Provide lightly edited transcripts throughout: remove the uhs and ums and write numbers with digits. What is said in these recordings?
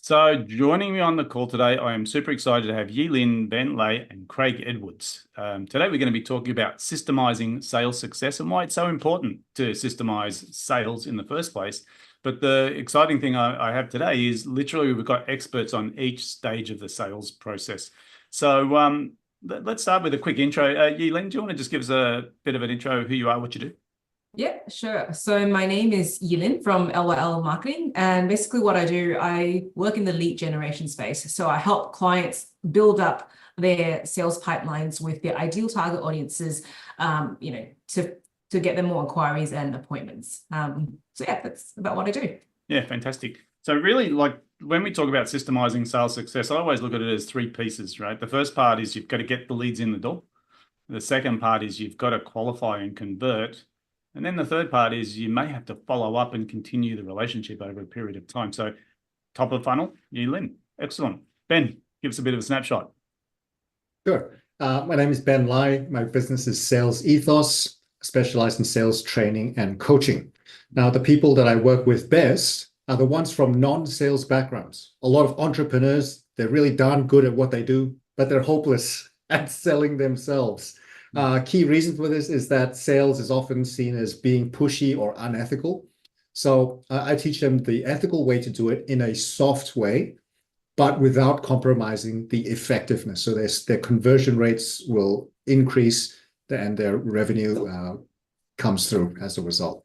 So joining me on the call today, I am super excited to have Yi-Lin, Ben Lay, and Craig Edwards. Today, we're going to be talking about systemizing sales success and why it's so important to systemize sales in the first place. But the exciting thing I have today is literally we've got experts on each stage of the sales process. So let's start with a quick intro. Yi-Lin, do you want to just give us a bit of an intro of who you are, what you do? Yeah, sure. So my name is Yilin from LYL Marketing. And basically what I do, I work in the lead generation space. So I help clients build up their sales pipelines with their ideal target audiences, to get them more inquiries and appointments. So yeah, that's about what I do. Yeah, fantastic. So really, like when we talk about systemizing sales success, I always look at it as three pieces, right? The first part is you've got to get the leads in the door. The second part is you've got to qualify and convert. And then the third part is you may have to follow up and continue the relationship over a period of time. So top of the funnel, Yi-Lin. Excellent. Ben, give us a bit of a snapshot. Sure. My name is Ben Lai. My business is Sales Ethos, specialized in sales training and coaching. Now, the people that I work with best are the ones from non-sales backgrounds. A lot of entrepreneurs, they're really darn good at what they do, but they're hopeless at selling themselves. Key reason for this is that sales is often seen as being pushy or unethical. So I teach them the ethical way to do it in a soft way, but without compromising the effectiveness. So their conversion rates will increase and their revenue comes through as a result.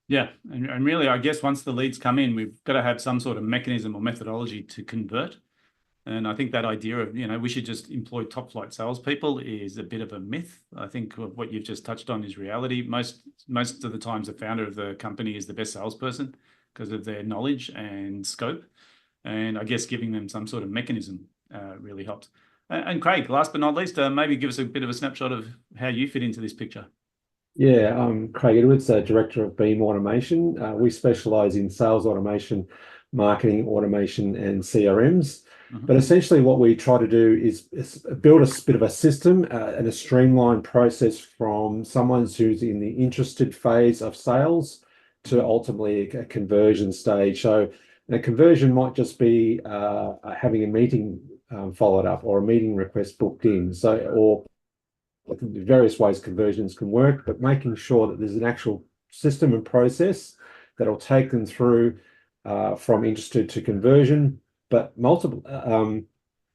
Yeah, and really, I guess once the leads come in, we've got to have some sort of mechanism or methodology to convert. And I think that idea of, we should just employ top flight salespeople is a bit of a myth. I think what you've just touched on is reality. Most of the times, the founder of the company is the best salesperson because of their knowledge and scope. And I guess giving them some sort of mechanism really helps. And Craig, last but not least, maybe give us a bit of a snapshot of how you fit into this picture. Yeah, I'm Craig Edwards, Director of Beam Automation. We specialize in sales automation, marketing automation, and CRMs. But essentially what we try to do is build a bit of a system and a streamlined process from someone who's in the interested phase of sales to ultimately a conversion stage. So a conversion might just be having a meeting followed up or a meeting request booked in. Or various ways conversions can work, but making sure that there's an actual system and process that'll take them through from interested to conversion. But multiple,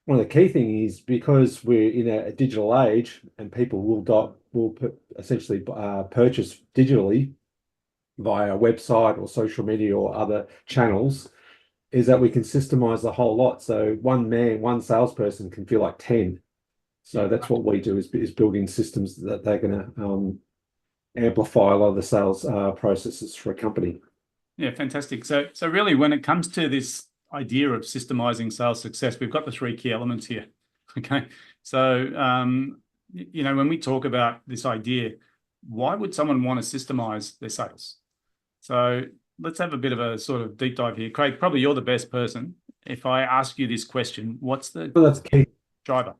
one of the key things is because we're in a digital age and people will essentially purchase digitally via a website or social media or other channels, is that we can systemize the whole lot. So one salesperson can feel like 10. So that's what we do is building systems that they're going to amplify a lot of the sales processes for a company. Yeah, fantastic. So really, when it comes to this idea of systemizing sales success, we've got the three key elements here. Okay. So, when we talk about this idea, why would someone want to systemize their sales? So let's have a bit of a sort of deep dive here. Craig, probably you're the best person. If I ask you this question, what's the that's key driver?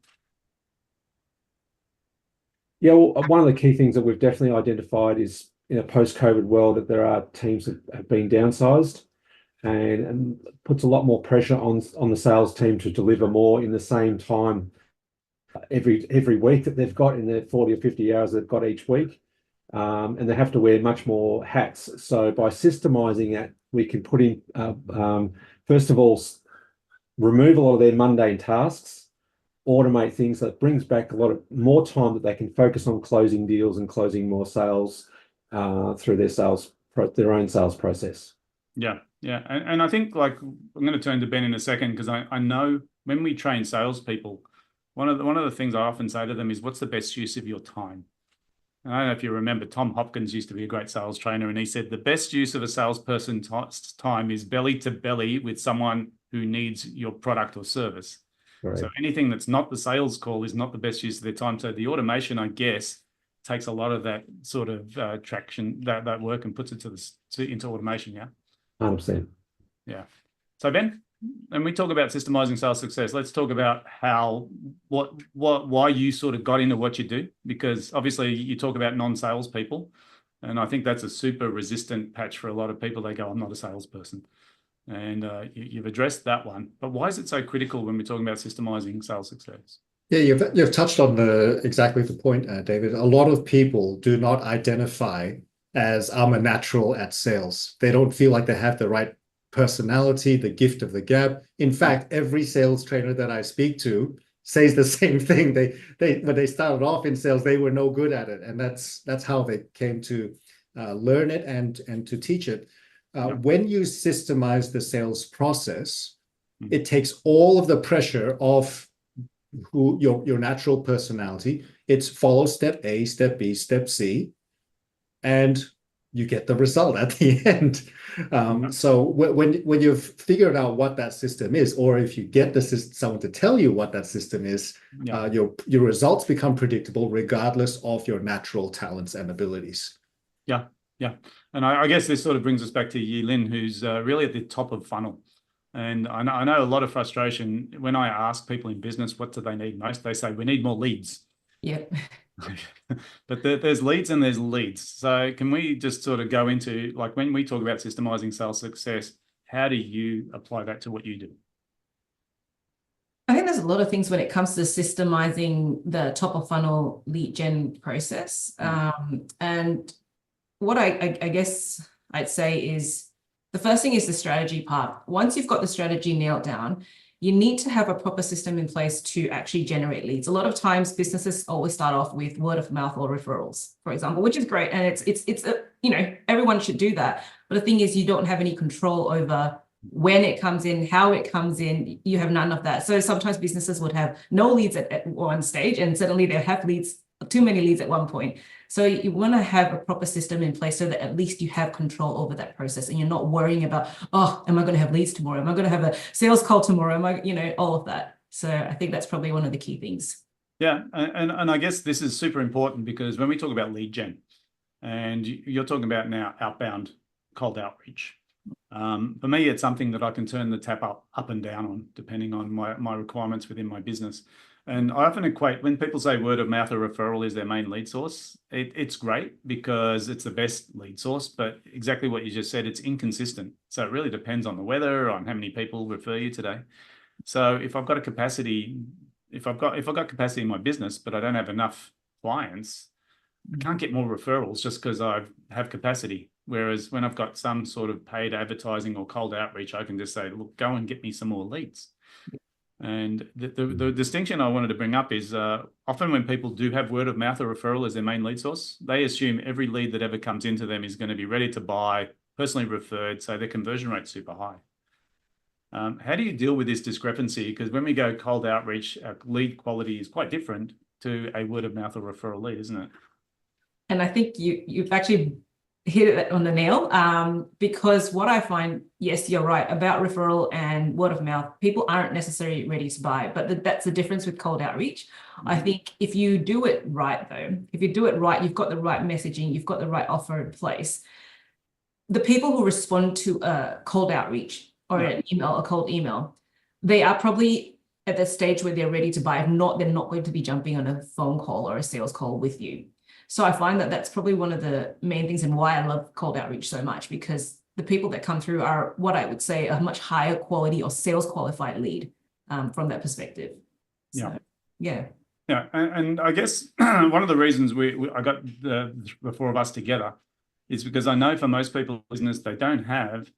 Yeah, well, one of the key things that we've definitely identified is in a post-COVID world that there are teams that have been downsized. And puts a lot more pressure on the sales team to deliver more in the same time every week that they've got in their 40 or 50 hours they've got each week. And they have to wear much more hats. So by systemizing that, we can put in, first of all, remove a lot of their mundane tasks, automate things that brings back a lot of more time that they can focus on closing deals and closing more sales through their own sales process. Yeah. Yeah. And I think I'm going to turn to Ben in a second because I know when we train salespeople, one of the things I often say to them is, what's the best use of your time? And I don't know if you remember, Tom Hopkins used to be a great sales trainer, and he said the best use of a salesperson's time is belly to belly with someone who needs your product or service. Right. So anything that's not the sales call is not the best use of their time. So the automation, I guess, takes a lot of that sort of traction, that work, and puts it into automation. Yeah. 100%. Yeah. So Ben, when we talk about systemizing sales success, let's talk about why you sort of got into what you do, because obviously you talk about non-sales people, and I think that's a super resistant patch for a lot of people. They go, I'm not a salesperson. And you've addressed that one. But why is it so critical when we're talking about systemizing sales success? Yeah, you've touched on exactly the point, David. A lot of people do not identify as I'm a natural at sales. They don't feel like they have the right personality, the gift of the gab. In fact, every sales trainer that I speak to says the same thing. They when they started off in sales, they were no good at it, and that's how they came to learn it and to teach it. When you systemize the sales process, it takes all of the pressure off who your natural personality. It's follow step A, step B, step C, and you get the result at the end. So when you've figured out what that system is, or if you get someone to tell you what that system is, your results become predictable regardless of your natural talents and abilities. Yeah, yeah. And I guess this sort of brings us back to Yilin, who's really at the top of funnel. And I know a lot of frustration when I ask people in business, what do they need most? They say, we need more leads. Yep. But there's leads and there's leads. So can we just sort of go into, like, when we talk about systemizing sales success, how do you apply that to what you do? I think there's a lot of things when it comes to systemizing the top of funnel lead gen process. And what I guess I'd say is, the first thing is the strategy part. Once you've got the strategy nailed down, you need to have a proper system in place to actually generate leads. A lot of times businesses always start off with word of mouth or referrals, for example, which is great. And it's everyone should do that. But the thing is, you don't have any control over when it comes in, how it comes in. You have none of that. So sometimes businesses would have no leads at one stage, and suddenly they have leads, too many leads at one point. So you want to have a proper system in place so that at least you have control over that process, and you're not worrying about, oh, am I going to have leads tomorrow? Am I going to have a sales call tomorrow? Am I, all of that. So I think that's probably one of the key things. Yeah, and I guess this is super important, because when we talk about lead gen, and you're talking about now outbound cold outreach, for me, it's something that I can turn the tap up and down on, depending on my requirements within my business. And I often equate, when people say word of mouth or referral is their main lead source, it's great because it's the best lead source, but exactly what you just said, it's inconsistent. So it really depends on the weather, on how many people refer you today. So if I've got capacity in my business, but I don't have enough clients, I can't get more referrals just because I have capacity. Whereas when I've got some sort of paid advertising or cold outreach, I can just say, look, go and get me some more leads. And the distinction I wanted to bring up is often when people do have word of mouth or referral as their main lead source, they assume every lead that ever comes into them is going to be ready to buy, personally referred, so their conversion rate's super high. How do you deal with this discrepancy? Because when we go cold outreach, our lead quality is quite different to a word of mouth or referral lead, isn't it? And I think you've actually hit it on the nail, because what I find, yes, you're right, about referral and word of mouth, people aren't necessarily ready to buy, but that's the difference with cold outreach. I think if you do it right, though, if you do it right, you've got the right messaging, you've got the right offer in place. The people who respond to a cold outreach or an email, a cold email, they are probably at the stage where they're ready to buy. If not, they're not going to be jumping on a phone call or a sales call with you. So I find that that's probably one of the main things and why I love cold outreach so much, because the people that come through are what I would say a much higher quality or sales qualified lead from that perspective. So, yeah. Yeah, and I guess one of the reasons I got the four of us together is because I know for most people in business, they don't have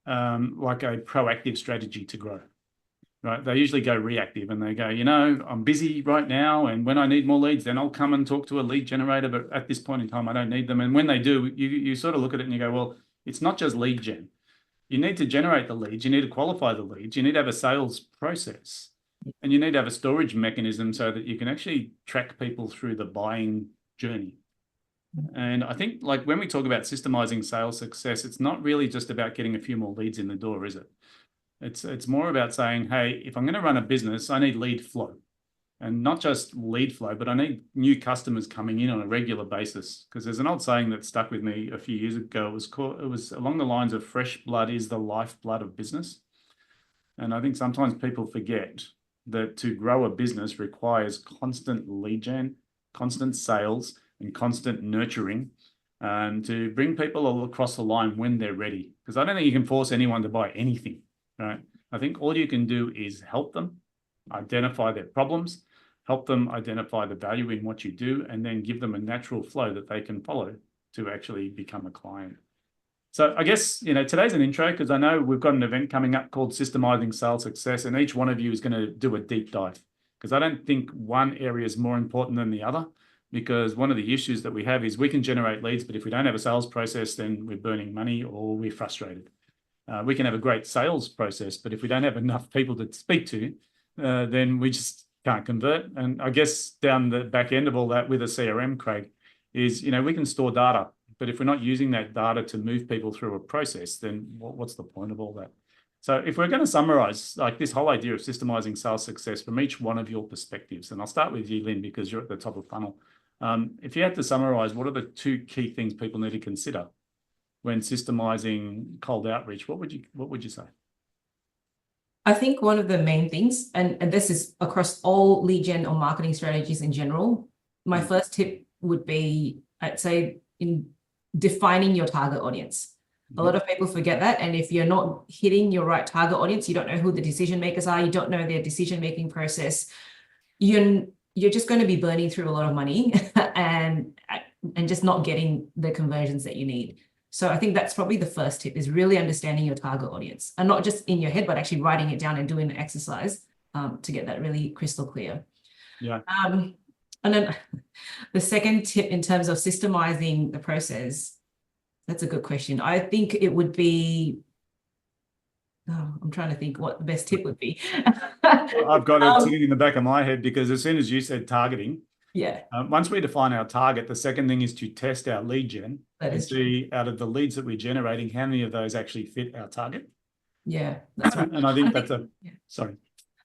like a proactive strategy to grow. Right, they usually go reactive and they go, I'm busy right now, and when I need more leads, then I'll come and talk to a lead generator, but at this point in time, I don't need them. And when they do, you sort of look at it and you go, well, it's not just lead gen. You need to generate the leads, you need to qualify the leads, you need to have a sales process, and you need to have a storage mechanism so that you can actually track people through the buying journey. And I think, like, when we talk about systemizing sales success, it's not really just about getting a few more leads in the door, is it? It's more about saying, hey, if I'm going to run a business, I need lead flow, and not just lead flow, but I need new customers coming in on a regular basis. Because there's an old saying that stuck with me a few years ago. It was along the lines of fresh blood is the lifeblood of business. And I think sometimes people forget that to grow a business requires constant lead gen, constant sales, and constant nurturing to bring people all across the line when they're ready. Because I don't think you can force anyone to buy anything, right? I think all you can do is help them identify their problems, help them identify the value in what you do, and then give them a natural flow that they can follow to actually become a client. So I guess, today's an intro because I know we've got an event coming up called Systemising Sales Success, and each one of you is going to do a deep dive because I don't think one area is more important than the other, because one of the issues that we have is we can generate leads, but if we don't have a sales process, then we're burning money or we're frustrated. We can have a great sales process, but if we don't have enough people to speak to, then we just can't convert. And I guess down the back end of all that with a CRM, Craig, is, we can store data, but if we're not using that data to move people through a process, then what's the point of all that? So if we're going to summarize like this whole idea of systemizing sales success from each one of your perspectives, and I'll start with you, Lynn, because you're at the top of the funnel. If you had to summarize, what are the two key things people need to consider when systemizing cold outreach? What would you say? I think one of the main things, and this is across all lead gen or marketing strategies in general, my first tip would be, I'd say, in defining your target audience. A lot of people forget that. And if you're not hitting your right target audience, you don't know who the decision makers are, you don't know their decision-making process, you're just going to be burning through a lot of money and just not getting the conversions that you need. So I think that's probably the first tip, is really understanding your target audience, and not just in your head, but actually writing it down and doing the exercise to get that really crystal clear. Yeah. And then the second tip in terms of systemizing the process, that's a good question. I think it would be, I'm trying to think what the best tip would be. I've got it sitting in the back of my head, because as soon as you said targeting, once we define our target, the second thing is to test our lead gen and see out of the leads that we're generating, how many of those actually fit our target. Yeah, that's right. And I think sorry.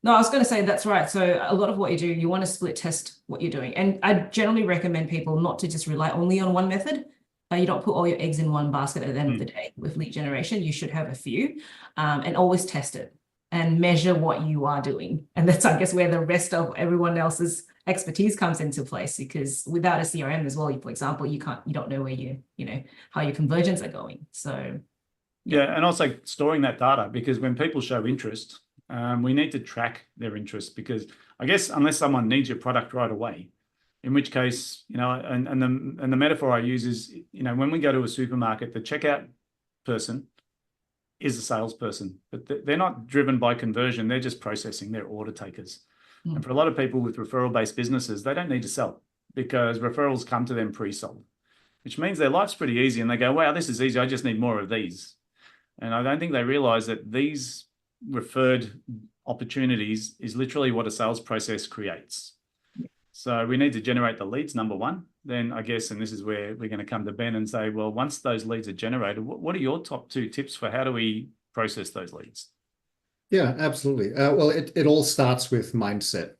No, I was going to say that's right. So a lot of what you do, you want to split test what you're doing. And I generally recommend people not to just rely only on one method. You don't put all your eggs in one basket at the end of the day with lead generation. You should have a few, and always test it and measure what you are doing. And that's, I guess, where the rest of everyone else's expertise comes into place, because without a CRM as well, for example, you don't know where how your conversions are going. So yeah, and also storing that data, because when people show interest, we need to track their interest, because I guess unless someone needs your product right away, in which case, and the metaphor I use is, when we go to a supermarket, the checkout person is a salesperson, but they're not driven by conversion. They're just processing. They're order takers. And for a lot of people with referral-based businesses, they don't need to sell, because referrals come to them pre-sold, which means their life's pretty easy. And they go, wow, this is easy. I just need more of these. And I don't think they realize that these referred opportunities is literally what a sales process creates. So we need to generate the leads, number one. Then I guess, and this is where we're going to come to Ben and say, well, once those leads are generated, what are your top two tips for how do we process those leads? Yeah, absolutely. Well, it all starts with mindset.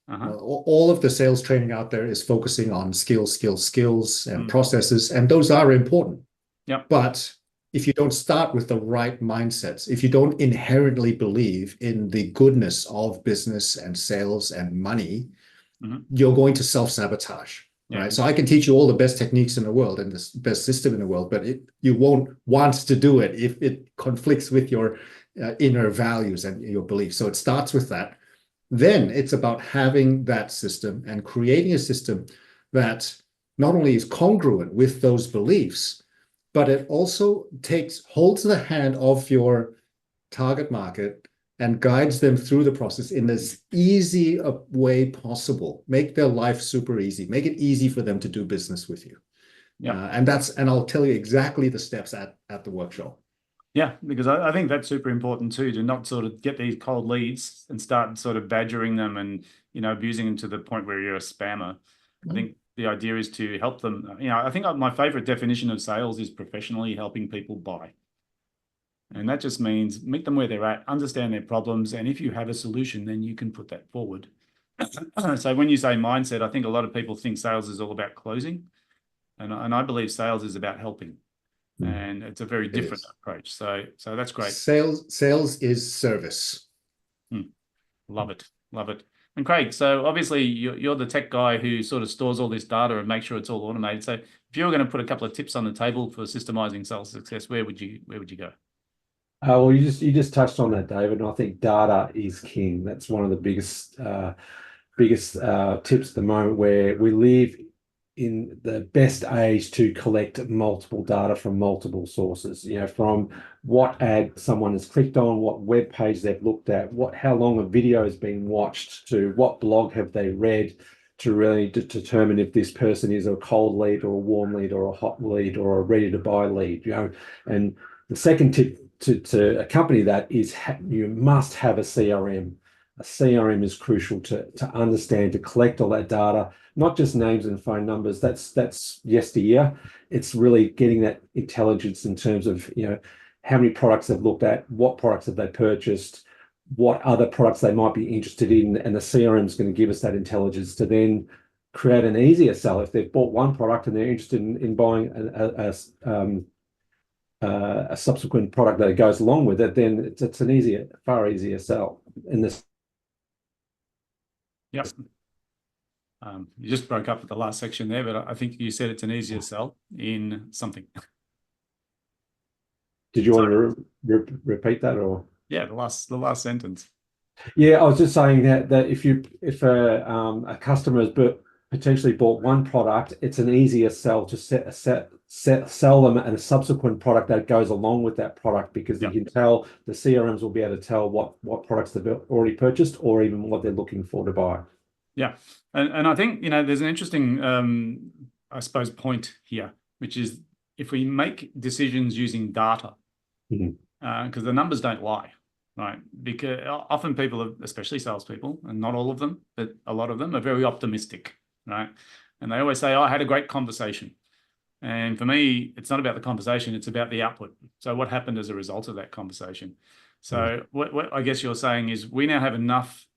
All of the sales training out there is focusing on skills, and processes, and those are important. Yeah. But if you don't start with the right mindsets, if you don't inherently believe in the goodness of business and sales and money, you're going to self-sabotage. Yeah. Right. So I can teach you all the best techniques in the world and the best system in the world, but you won't want to do it if it conflicts with your inner values and your beliefs. So it starts with that. Then it's about having that system and creating a system that not only is congruent with those beliefs, but it also holds the hand of your target market and guides them through the process in as easy a way possible. Make their life super easy. Make it easy for them to do business with you. Yeah. And I'll tell you exactly the steps at the workshop. Yeah, because I think that's super important too, to not sort of get these cold leads and start sort of badgering them and, abusing them to the point where you're a spammer. I think the idea is to help them. I think my favorite definition of sales is professionally helping people buy. And that just means meet them where they're at, understand their problems. And if you have a solution, then you can put that forward. So when you say mindset, I think a lot of people think sales is all about closing. And I believe sales is about helping. And it's a very different approach. So that's great. Sales is service. Love it. Love it. And Craig, so obviously you're the tech guy who sort of stores all this data and makes sure it's all automated. So if you were going to put a couple of tips on the table for systemizing sales success, where would you go? Well, you just touched on that, David, and I think data is king. That's one of the biggest tips at the moment, where we live in the best age to collect multiple data from multiple sources. From what ad someone has clicked on, what web page they've looked at, how long a video has been watched, to what blog have they read, to really determine if this person is a cold lead or a warm lead or a hot lead or a ready to buy lead. And the second tip to accompany that is you must have a CRM. A CRM is crucial to understand, to collect all that data, not just names and phone numbers. That's yesteryear. It's really getting that intelligence in terms of how many products they've looked at, what products have they purchased, what other products they might be interested in, and the CRM is going to give us that intelligence to then create an easier sell. If they've bought one product and they're interested in buying a subsequent product that goes along with it, then it's an far easier sell in this. Yep. You just broke up at the last section there, but I think you said it's an easier sell in something. Did you want to repeat that, or? Yeah, the last sentence. Yeah, I was just saying that if a customer has potentially bought one product, it's an easier sell to sell them and a subsequent product that goes along with that product, because you can tell, the CRMs will be able to tell what products they've already purchased or even what they're looking for to buy. Yeah, and I think there's an interesting I suppose point here, which is if we make decisions using data, because the numbers don't lie. Right, because often people, especially salespeople, and not all of them, but a lot of them, are very optimistic, right? And they always say, "Oh, I had a great conversation." And for me, it's not about the conversation; it's about the output. So, what happened as a result of that conversation? So, what I guess you're saying is, we now have enough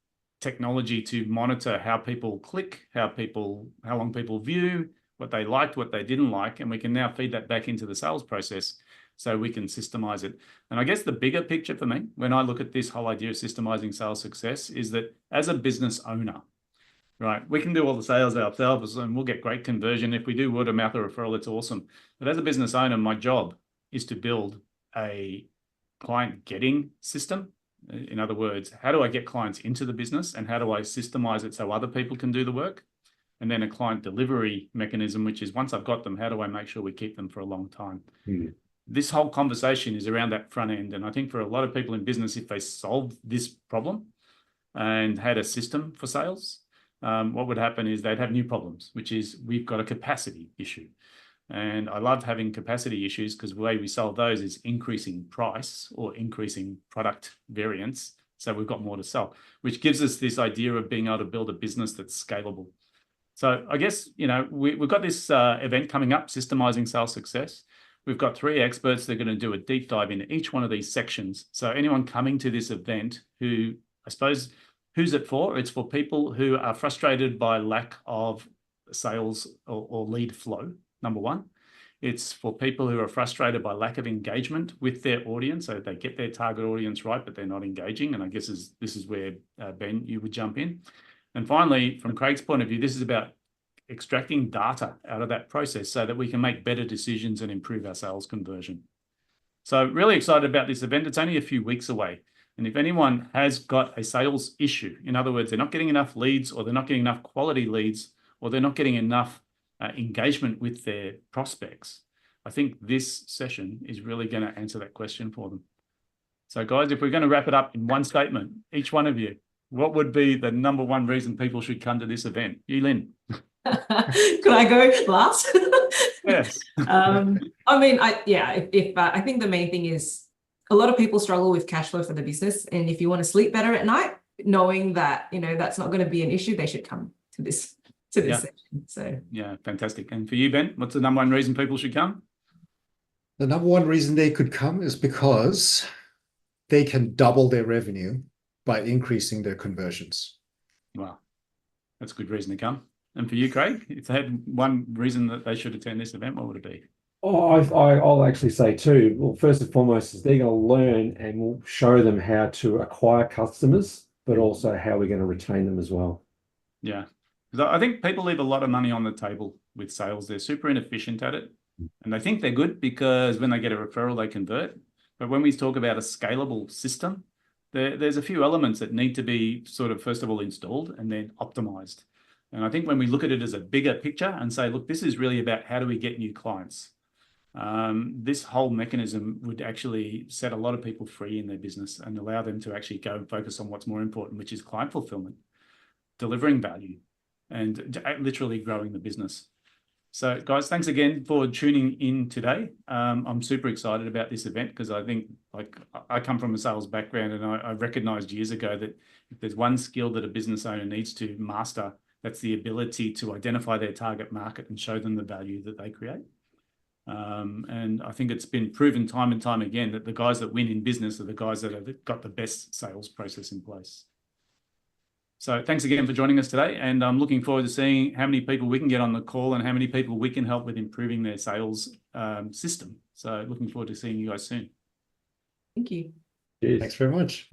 technology to monitor how people click, how long people view, what they liked, what they didn't like, and we can now feed that back into the sales process, so we can systemize it. And I guess the bigger picture for me, when I look at this whole idea of systemizing sales success, is that as a business owner, right, we can do all the sales ourselves and we'll get great conversion. If we do word of mouth or referral, it's awesome. But as a business owner, my job is to build a client getting system. In other words, how do I get clients into the business and how do I systemize it so other people can do the work? And then a client delivery mechanism, which is once I've got them, how do I make sure we keep them for a long time? This whole conversation is around that front end. And I think for a lot of people in business, if they solved this problem and had a system for sales, what would happen is they'd have new problems, which is we've got a capacity issue. And I love having capacity issues because the way we solve those is increasing price or increasing product variance. So we've got more to sell, which gives us this idea of being able to build a business that's scalable. So I guess, we've got this event coming up, Systemizing Sales Success. We've got 3 experts that are going to do a deep dive into each one of these sections. So anyone coming to this event who, I suppose, who's it for? It's for people who are frustrated by lack of sales or lead flow, number one. It's for people who are frustrated by lack of engagement with their audience. So they get their target audience right, but they're not engaging. And I guess this is where, Ben, you would jump in. And finally, from Craig's point of view, this is about extracting data out of that process so that we can make better decisions and improve our sales conversion. So really excited about this event. It's only a few weeks away. And if anyone has got a sales issue, in other words, they're not getting enough leads or they're not getting enough quality leads or they're not getting enough engagement with their prospects, I think this session is really going to answer that question for them. So guys, if we're going to wrap it up in one statement, each one of you, what would be the number one reason people should come to this event? Lynn. Could I go last? Yes. I mean, I think the main thing is a lot of people struggle with cash flow for the business. And if you want to sleep better at night, knowing that, that's not going to be an issue, they should come to this section. So yeah, fantastic. And for you, Ben, what's the number one reason people should come? The number one reason they could come is because they can double their revenue by increasing their conversions. Wow, that's a good reason to come. And for you, Craig, if they had one reason that they should attend this event, what would it be? I'll actually say two. Well, first and foremost is they're going to learn and we'll show them how to acquire customers, but also how we're going to retain them as well. Yeah, because I think people leave a lot of money on the table with sales. They're super inefficient at it. And they think they're good because when they get a referral, they convert. But when we talk about a scalable system, there's a few elements that need to be sort of, first of all, installed and then optimized. And I think when we look at it as a bigger picture and say, look, this is really about how do we get new clients? This whole mechanism would actually set a lot of people free in their business and allow them to actually go and focus on what's more important, which is client fulfillment, delivering value, and literally growing the business. So guys, thanks again for tuning in today. I'm super excited about this event because I think, like, I come from a sales background, and I recognized years ago that if there's one skill that a business owner needs to master, that's the ability to identify their target market and show them the value that they create. And I think it's been proven time and time again that the guys that win in business are the guys that have got the best sales process in place. So thanks again for joining us today, and I'm looking forward to seeing how many people we can get on the call and how many people we can help with improving their sales system. So looking forward to seeing you guys soon. Thank you. Cheers. Thanks very much.